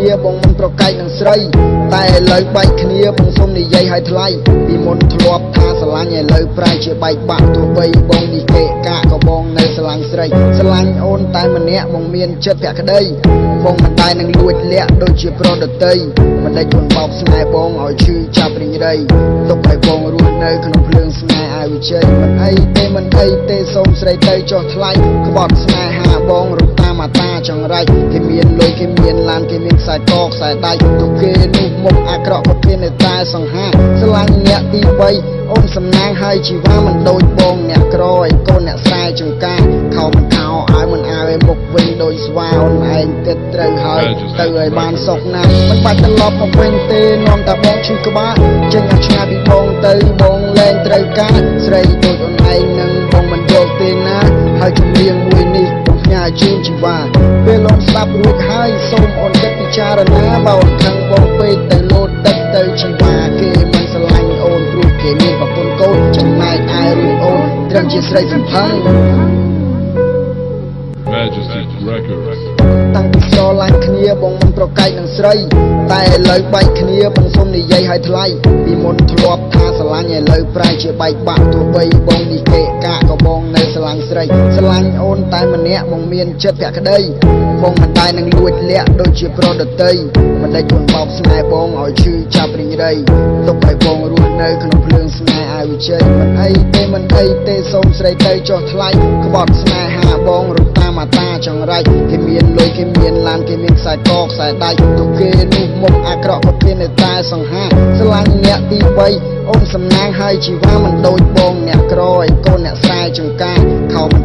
គ្នាបងមិនប្រកែកនឹងស្រីតែឥឡូវបែកគ្នាបងសុំនិយាយឲ្យថ្លៃពីមុនធ្លាប់ថាស្រឡាញ់ឥឡូវប្រែជាបែកបាក់ទោះបីបងនេះកេកាក៏បងនៅស្រឡាញ់ស្រីស្រឡាញ់អូនតែម្នាក់បងមានចិត្តភក្តីបងមិនតែនឹងលួចលាក់ដូចជាប្រុសដតីមិនដេចខ្លួនបោកស្នេហ៍បងឲ្យឈឺចាប់រីងរៃទុកឲ្យបងរស់នៅក្នុងភ្លើងស្នេហ៍ឲ្យវិជ័យមិនអីទេសូមស្រីទៅចុះថ្លៃក្បត់ស្នេហាបងរំតាមអាតាចង្រៃគេមានលុយគេមានឡានគេមានខ្សែកខ្សែដៃទុកគេនោះមុខអាក្រក់ក៏គេនៅតែសង្ហាស្រឡាញ់អ្នកទី3អូនសំណាងឲ្យជីវ៉ាមិនដូចបងអ្នកក្រឲ្យកូនអ្នកស្រែចង្ការខោមិនខោឲ្យមិនឲ្យមុខវិញដូចស្វាអូនឯងគិតត្រូវហើយទៅឲ្យបានសុខណាស់មិនបាច់ត្រឡប់មកវិញទេនាំតែបងឈឺក្បាលចេញឲ្យឆ្ងាយពីបងទៅបងលែងត្រូវការស្រីដូចអូនឯងនឹងបងមិនយកទេណាហើយជំនៀងមួយនេះបងផ្ញើជូនជីវ៉ាពេលអូនស្ដាប់រួចហើយសូមអូនគិតពិចារណាបើអូនខឹងបងពេកទៅលោតទឹកទៅជីវ៉ាគេមិនស្រឡាញ់អូនព្រោះគេមានប្រពន្ធកូនចំណែកឯរួចអូនត្រឹមជាស្រីសំផឹង Majesty Records តាំងពីស្រឡាញ់គ្នាបងមិនប្រកែកនឹងស្រីតែឥឡូវបែកគ្នាបងសុំនិយាយឲ្យថ្លៃពីមុនធ្លាប់ថាស្រឡាញ់ឥឡូវប្រែជាបែកបាក់ទោះបីបងនេះកេកាក៏បងនៅស្រឡាញ់ស្រីស្រឡាញ់អូនតែម្នាក់បងមានចិត្តភក្តីបងមិនតែនឹងលួចលាក់ដូចជាប្រុសដតីមិនដេចខ្លួនបោកស្នេហ៍បងឲ្យឈឺចាប់រីងរៃទុកឲ្យបងរស់នៅក្នុងភ្លើងស្នេហ៍ឲ្យវិជ័យមិនអីទេសូមស្រីទៅចុះថ្លៃក្បត់ស្នេហាបងរំតាមអាតាចង្រៃគេមានលុយគេមានឡានគេមានខ្សែកខ្សែដៃទុកគេនោះមុខអាក្រក់ក៏គេនៅតែសង្ហាស្រឡាញ់អ្នកទី3អូនសំណាងឲ្យជីវ៉ាមិនដូចបងអ្នកក្រឲ្យកូនអ្នកស្រែចង្ការខោមិន